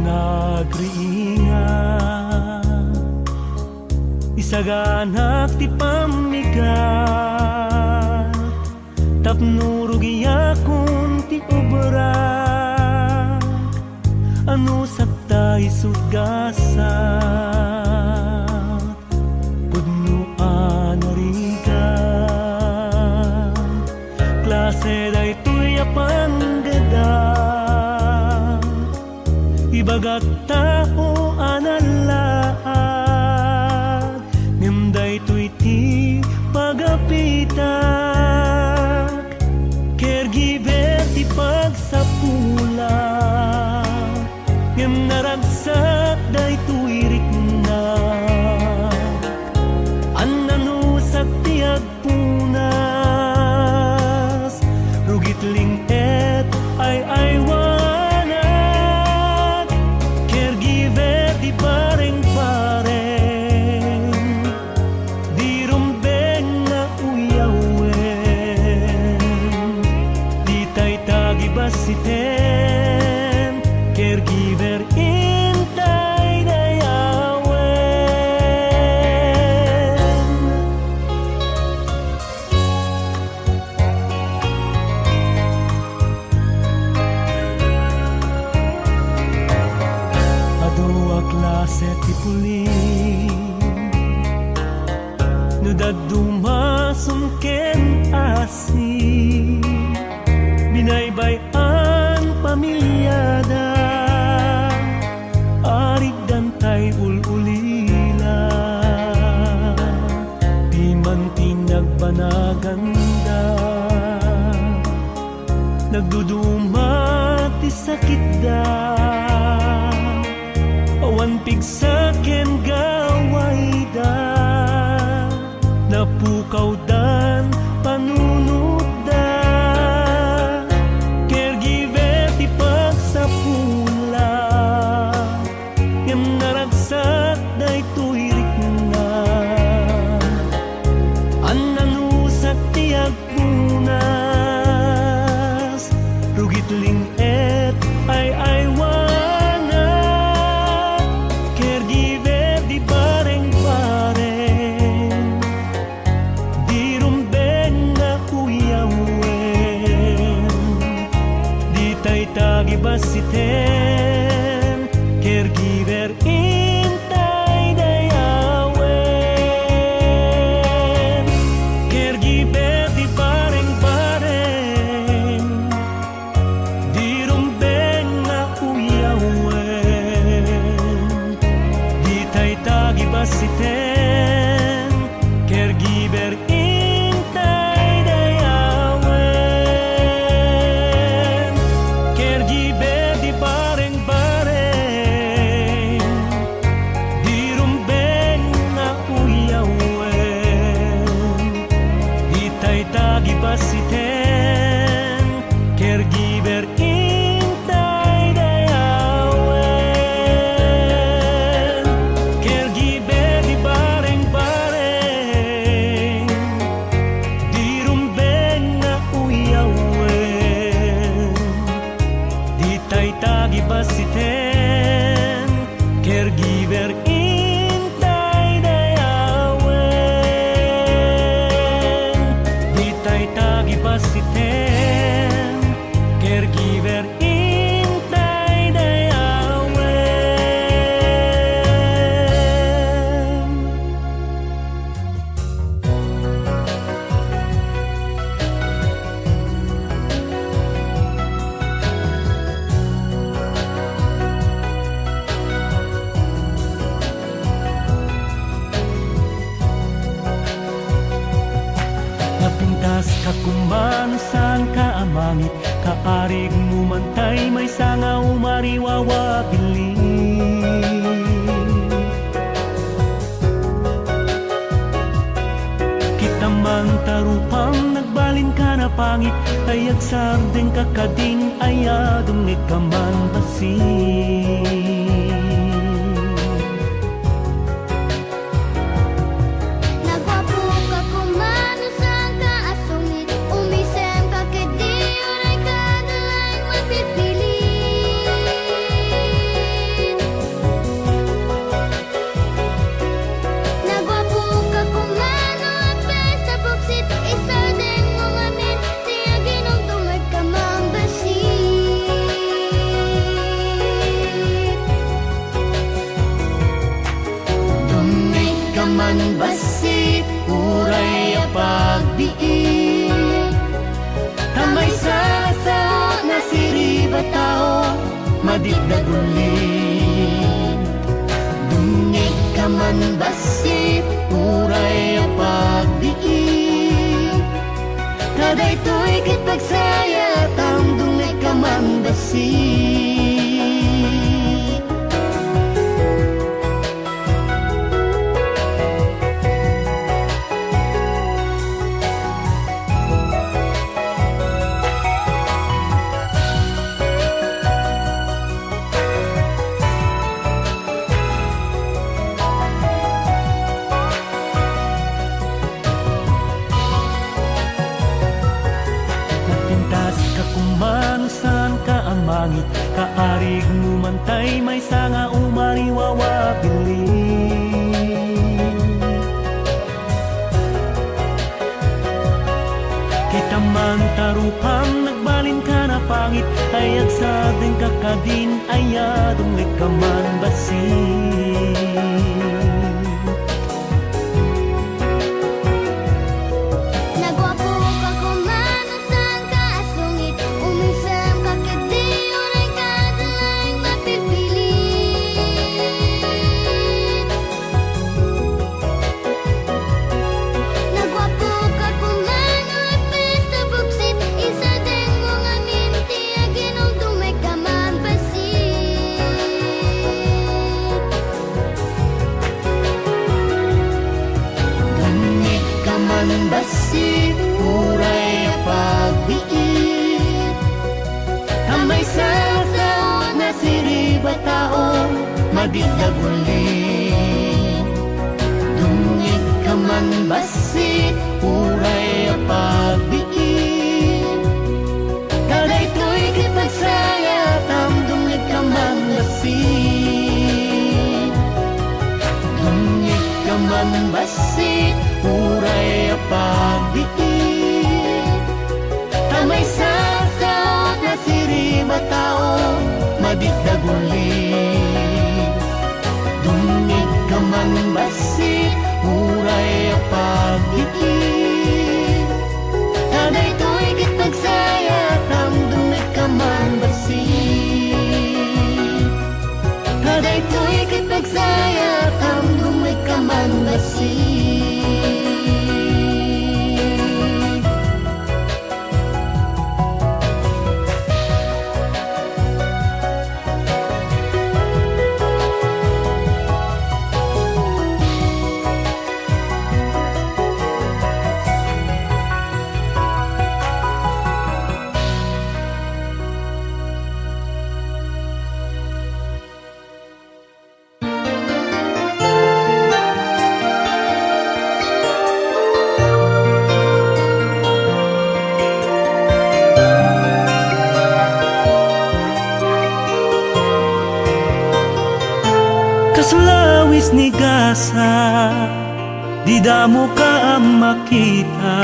nagriinga isaganak ti pamigat tapno rugiyakon ti obra ano sakta isut gasat pudno anariga klase day tuy apanggada ibagat tao analaan nimday tuy ti pagapitak caregiver ti pagsapula ngem naragsak day tuy rikna annanusak ti agpunas rugitling et ay caregiver di pareng-pareng di rumbeng na uyawen di taytagi basiten caregiver intay dayawen adua klase ti puling no daddumasum ken asi binaybayan pamilyada arig dantay ululila di man tinagbanaganda nagduduma ti sakit da awan pigsaken gaway da napukaw dan panunod da caregiver ti pagsapula ngem naragsak day tuy rikna annanusak ti agpunas rugitling et ay caregiver di pareng-pareng di rumbeng na uyawen di taytagi basiten caregiver intay dayawen caregiver di pareng-pareng di rumbeng na uyawen di taytagi basiten caregiver intay dayawen caregiver di pareng-pareng di rumbeng na uyawen di taytagi basiten caregiver intay dayawen caregiver di pareng-pareng di rumbeng na uyawen di taytagi basiten caregiver intay dayawen di taytagi basiten caregiver intay dayawen napintas ka kumano saan ka amangit kaarig mumantay may sanga umariwawa piling kita man tarupang nagbalin ka na pangit ay agsardeng kakading ayadong nikaman basin man basit, uray a pagdiin. Tamay sa na siriba tao, madidagulin. Dungig ka man basit, uray a pagdiin. Kada ito'y kitpagsaya, tang dungig ka man basit. Mangit, kaarig mo mantay, may sanga umaniwawa bilin. Kita man tarupang nagbalin ka na pangit, ay agsa din kakadin, ayadong ikaman basin. Basit, uray pagbiit. Tamay sa na siriba tao, madidagulin. Dungig ka man basit, uray pagbiit. Kada ito'y kitpagsaya, tam dungig ka man basit. Dungig ka man basit, uray pagdiin. Tamay sa na siriba tao, madidagulin. Dungig ka man basit, uray pagdiin. Kada ito'y kitpagsaya, tam dungig ka man basit. Kada ito'y kitpagsaya, tam dungig ka man basit. Kasulawis ni gasa, di damo ka ang makita.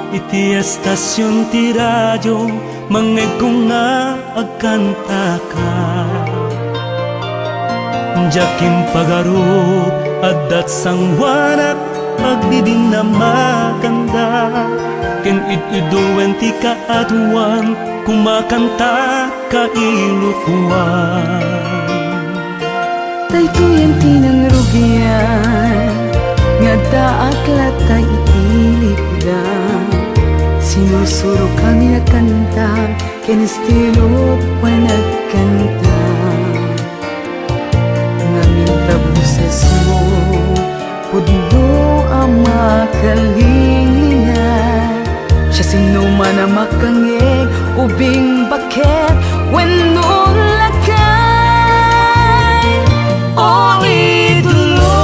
Iti estasyon ti radyo, mangeg kong nga agkanta ka. Jakim pagaro, adat sangwanak, pagdidin na maganda. Ken it-iduen ti kaatuan, kumakanta ka ilukuan. Daytoy ang tinangrugian, nga daaklat tayo itilipdan. Sinusuro kami nagkanta, kinestilo pa nagkanta. Ngamin tabuses mo, pudno ang makalingan. Siya sino man ang makangeg, ubing bakit, when nulakay. Oh, idolo,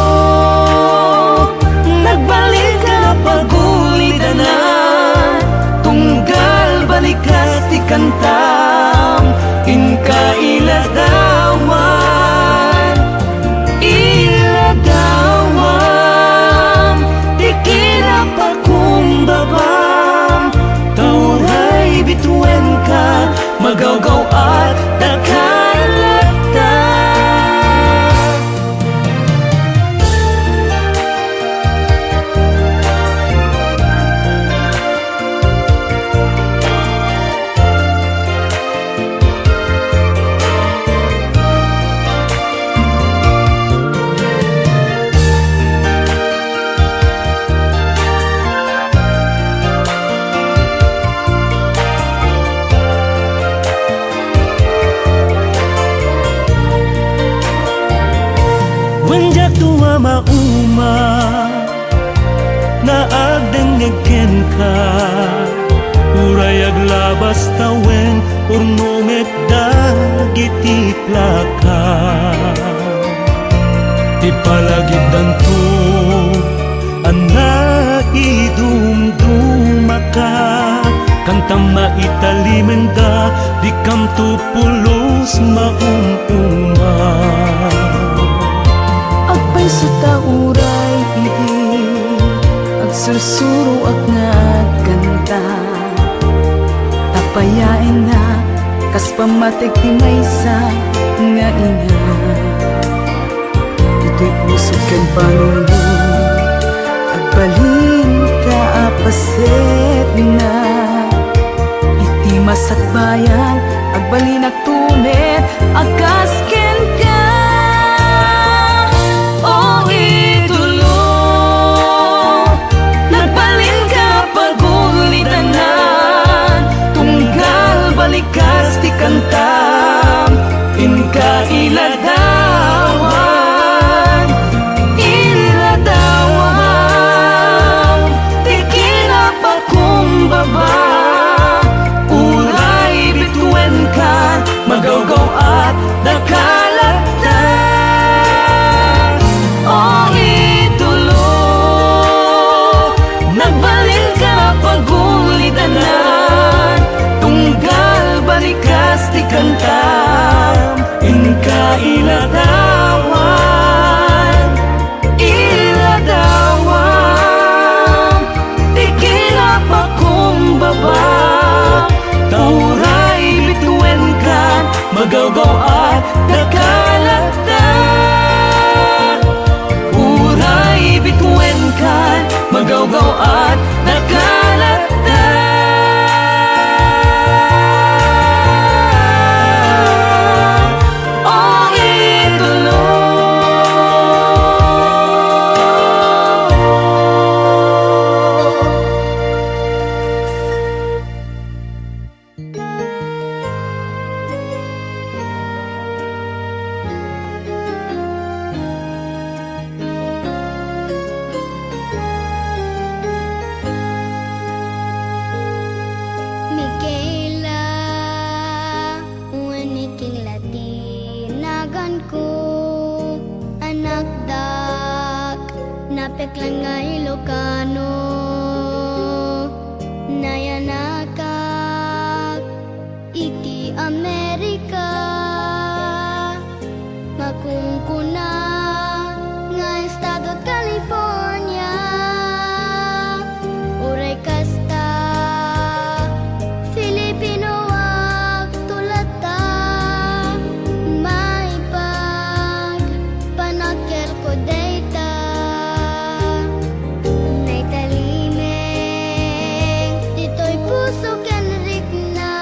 nagbalik ka na pagulidanan. Tunggal balikas ti kantam, inka iladawan. Iladawan, di kinapakumbabam. Tauray bituin ka, magawgaw at nakalata. Wenjak tua mauma na agdengegen ka uray aglabas tawen urnumet dagiti plaka ipalagid danto anna idumdumaka kantam maitalimen ka di kam tupulos maumuma Agpay sa tauray idi agsusuro ag nga kanta tapayain na kas pamatik ti maysa nga ina ito'y puso kan panuno agbalin ka apaset na iti masakbayan agbalin agtumet agkasken ka o idolo nagbalin ka pagulitanan tunggal balikas ti kantam inka iladawan ti kinapakumbaba uray bituin ka magawgaw at nakalata o idolo nagbalin ka pagulitanan tunggal balikas ti kantam inka iladawan ti kinapakumbaba tauray bituin ka magawgaw at nakalata uray bituin ka magawgaw at nakalata o idolo Mikaela, waniking latinagan ko anak dak napeklan nga Ilocano nayanakak iti Amerika makungkuna nga estado California uray kasta Filipino wag tulata may pag panakyer ko data nay talimeng dito'y puso kenrik na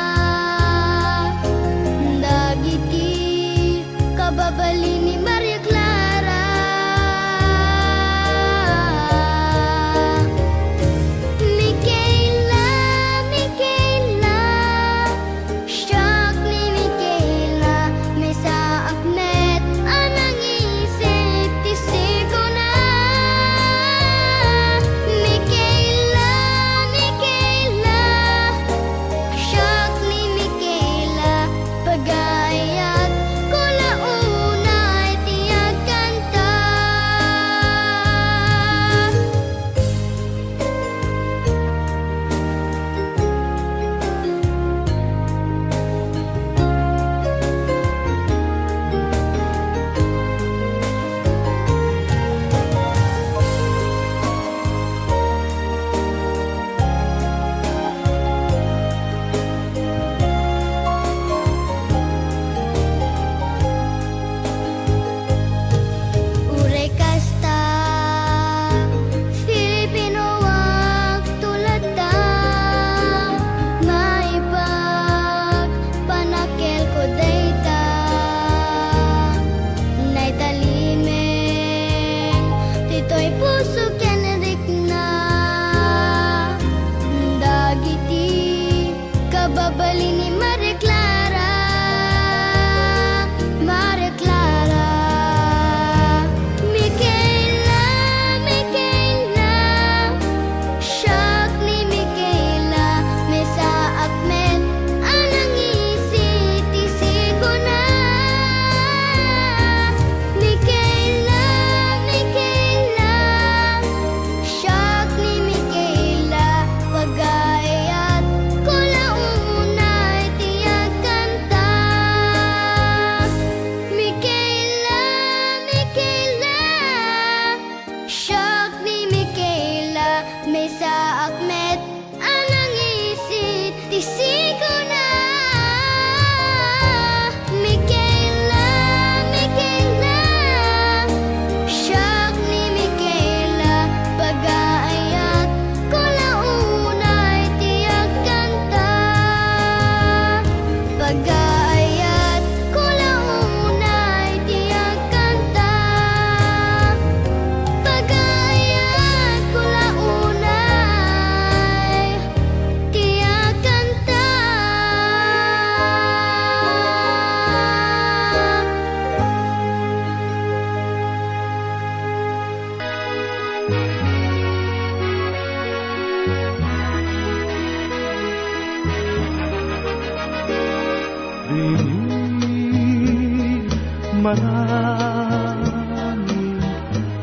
maraming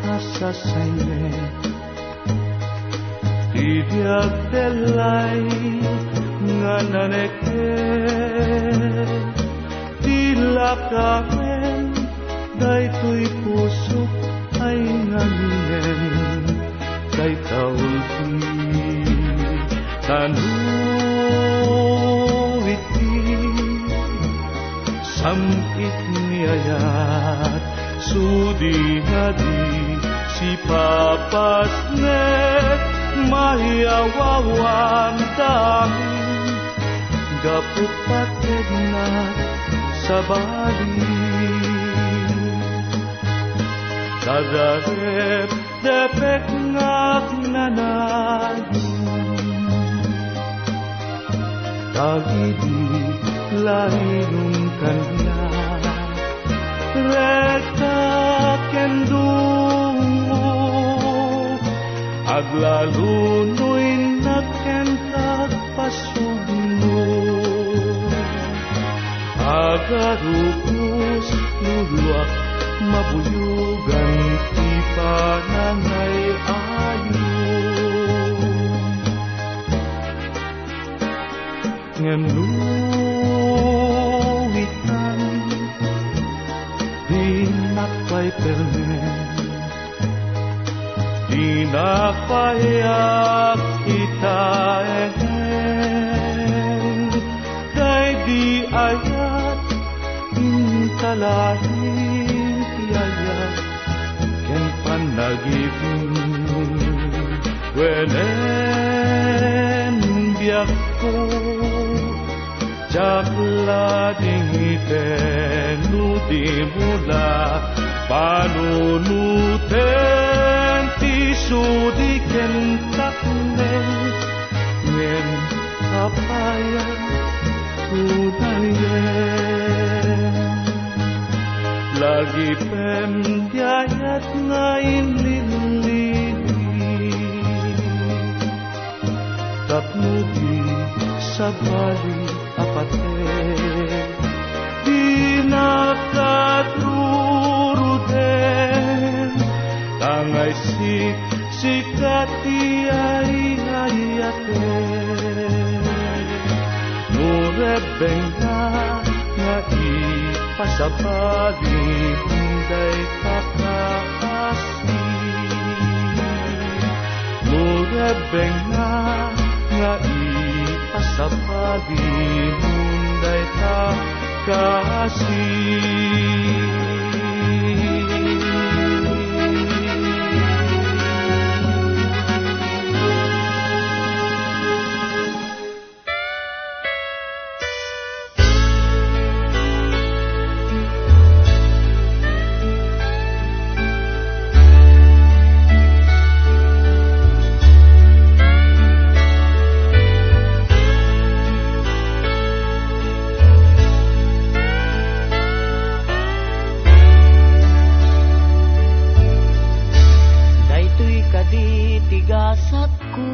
kasasaymet Tidiag delay nga naneket Tila kamen daytoy pusok ay ngaminen Day taulti tanuiti Samit niyayat sudi hadi si papasnet mahiawawan dami gaput pated na sa bali Kadarep depek ngak nanayun Tagidi lahinun kanya Rekta kendungo Aglalunoy na kentag pasugno Agarupos nuluak mabuyugan ti panangay ayon Ngem luwitan di nakpay permen di nakpayak itaehen kay di ayat intalahin tiyayat ken panagipin wenen biyak ko Jakla dingiten di mula panunuten tisudi kentaknen ngen kapayan unayen lagi pendiayat ngain lili tapnudi sabali apate di nakaturuden tangay sikati ay ayate nurebeng na nga ipasabali hinday kakaasi nurebeng na nga ipasabali munday ka kasih tigasatku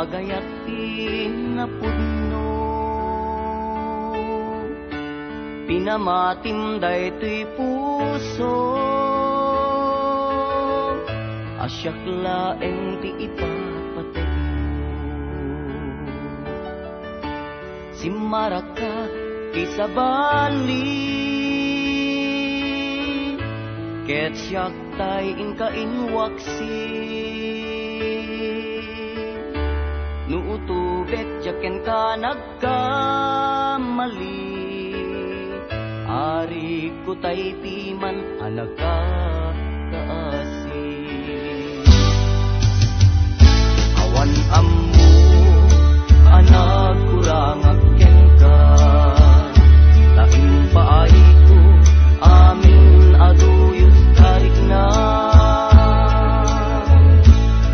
anagayatin na pudno pinamatim daytoy puso asyak laeng ti ipapateg simaraka kisabali ket siyak tay inkainwaksi nuutubet jaken ka nagkamali ari ko tay piman alaga kaasi awan ammo anak kurang aken ka laing paay ko amin aduyos tarik na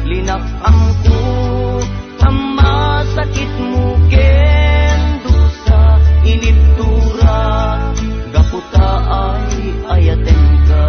linakang ko tama sakit mo ken dusa inibtura gaputa ay ayaten ka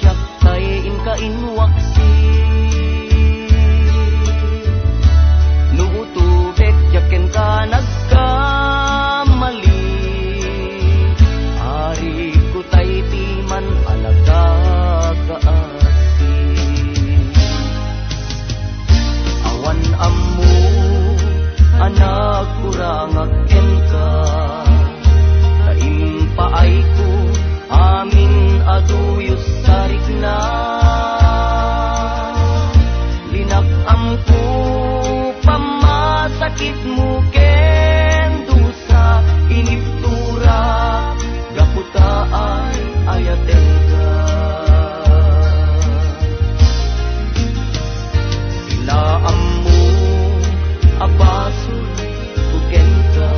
siyak tay inkainwaksi nuutubek yaken ka nagkamali ari ko tay timan alaga kaasi awan ammo anak kurang aken ka paay ko amin aduyos sarik na linakam ko pamasakit mo ken dusa iniptura gaputa ay ayaten ka sila ammo abasul tuken ka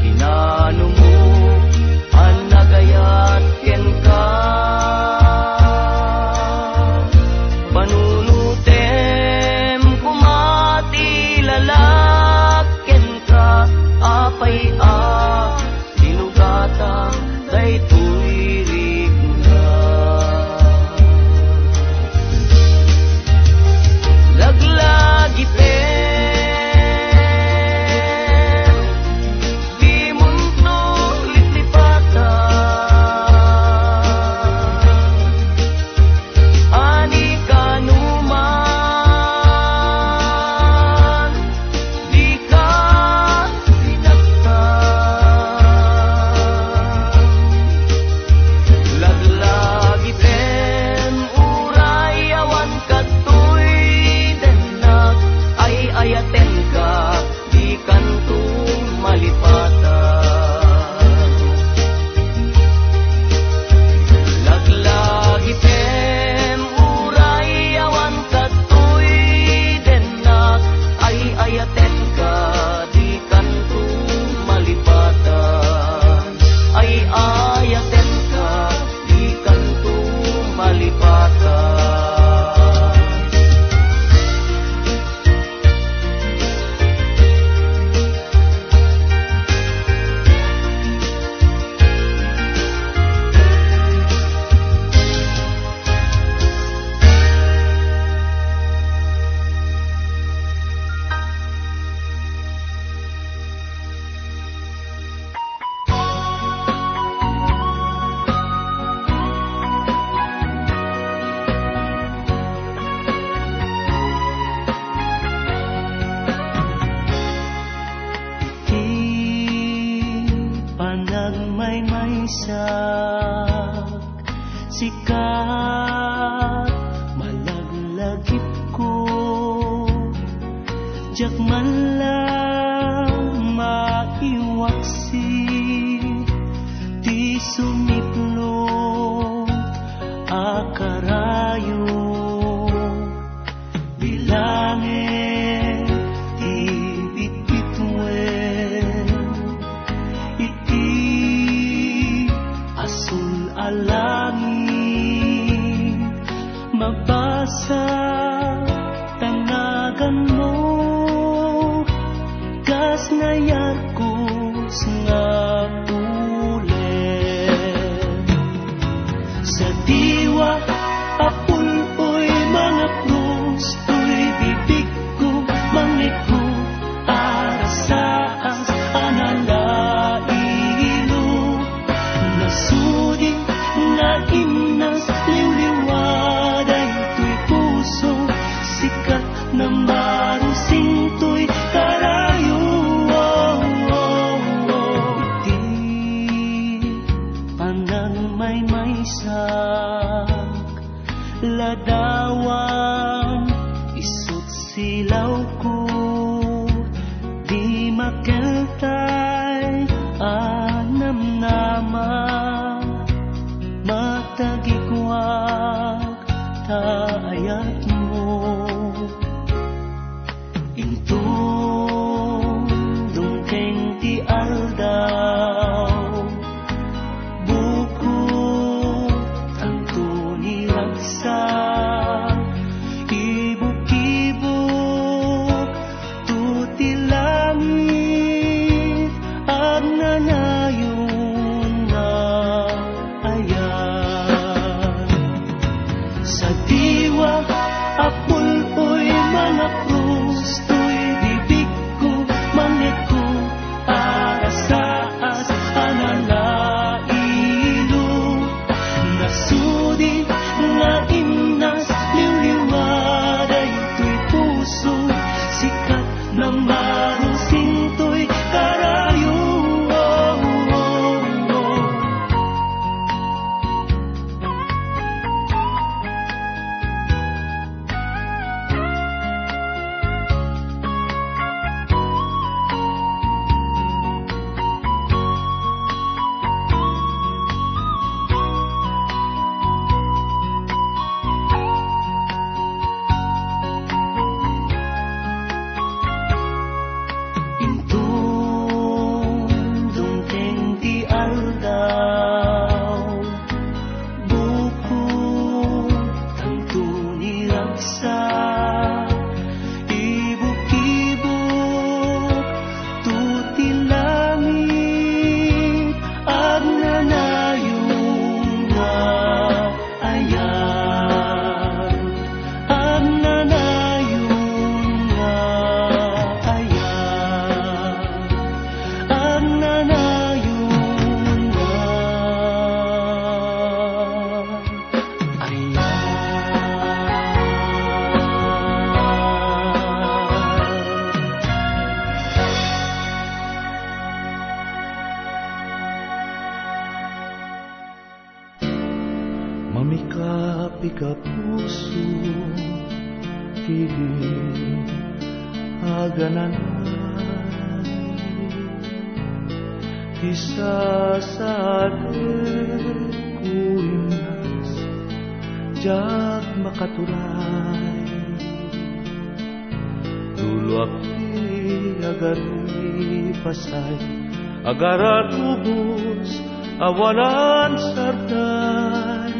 inano mo anagayat ken ka panunutem kumati lalaken ka apay sinugatan daytoy rigna laglagi sikat malaglagip ko jak man lang maiwaksi ti sumiplot akarayo bilangin ti bitbitwen iti asul alangit mabasa tanagan mo gas na yarkos nga ulen sa diwa apuloy mga krus to'y bibig ko mangiko arasaas analailo nasudi na inas liwliwaday to'y puso sikat na marusing to'y karayo di panang may sak ladawan isot silaw ko di makeltay anam-nama matagigwag taayat mo intong dungkeng ti aldaw buko tanto ni ragsa ibuk-ibuk tuti langit agnanayon na ayan Mamikapi ka puso, tili agananay, isasade kuinas, jak makaturay, luluak ti agari pasay, agarat ubus, awalan sarday,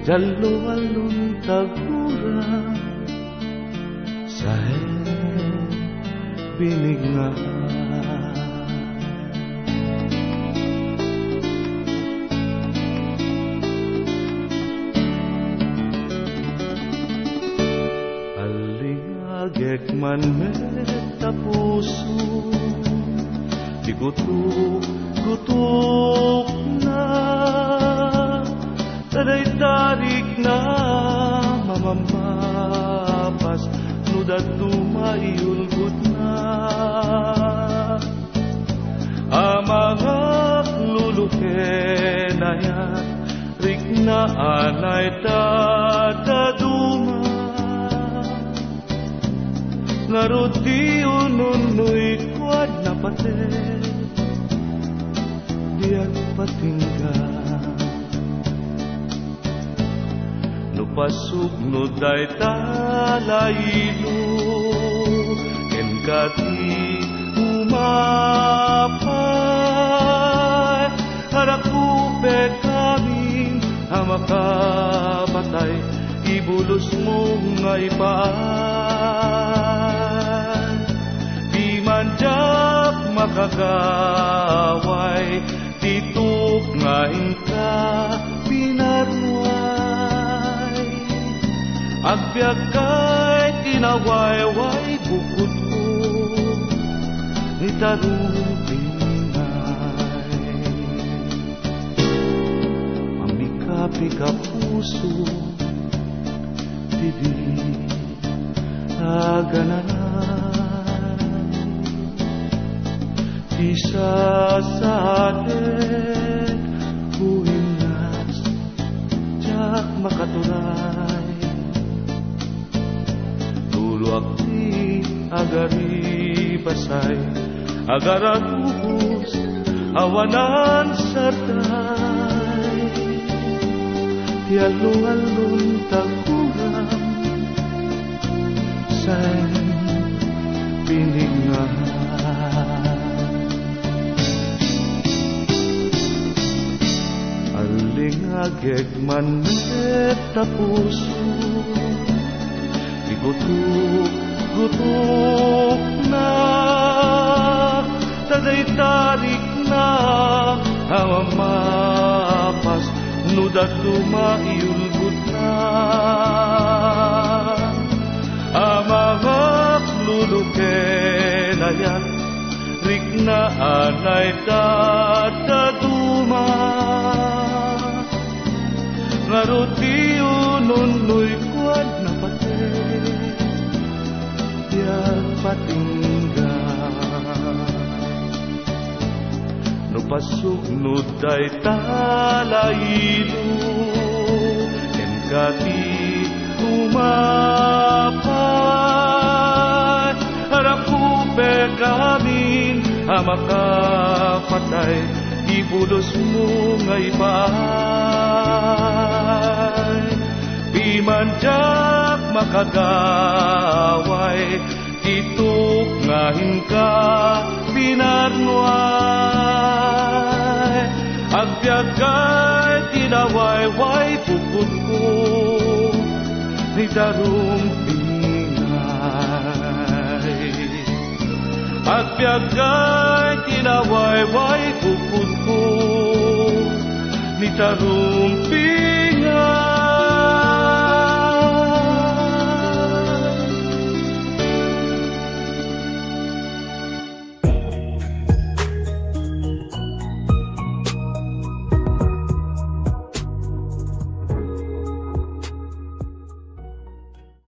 jalo-alon tagurang, sahen binignahan. Alingagek man meta puso, di gutuk na, tarik na mamamapas, nudat tumayulgod na. Amangak luluke na yan, rik na anay tataduma. Ngaruti ununoy kwad na pate, diyan patinggan. Nupasuk no day talaylo, enkati umapay, harakupe kami amakapatay, ibulos mo ngay paan. Di manjak makagaway, tituk ngayon ka pinarway. Agbyag kay tinawayway bukod ko, ni tarupingay. Mamikapi ka puso, didi agananay, isasadet kuinas, jak makaturay, luluak ti agari basay, agarat ubus, awanan sarday, tialung-alung tagurang, sahen binignahan. Alingagek man meta puso, gutuk na, tarik na, amamapas, nudat tumayulgod na. Amangak luluke na yan, rik na anay tataduma. Ngaruti ununoy kwad na pate, diyan patinggan. Nupasuk no day talaylo, enkati umapay, harakupe kamin amakapatay, ibulos mo ngay pay. Pimanjak makagaway, tituk ngahin ka pinarnuay. Agbyag kay tinawayway bukod ko, ni darumpingay. Agbyag kay tinawayway bukod ko, ni darumpingay.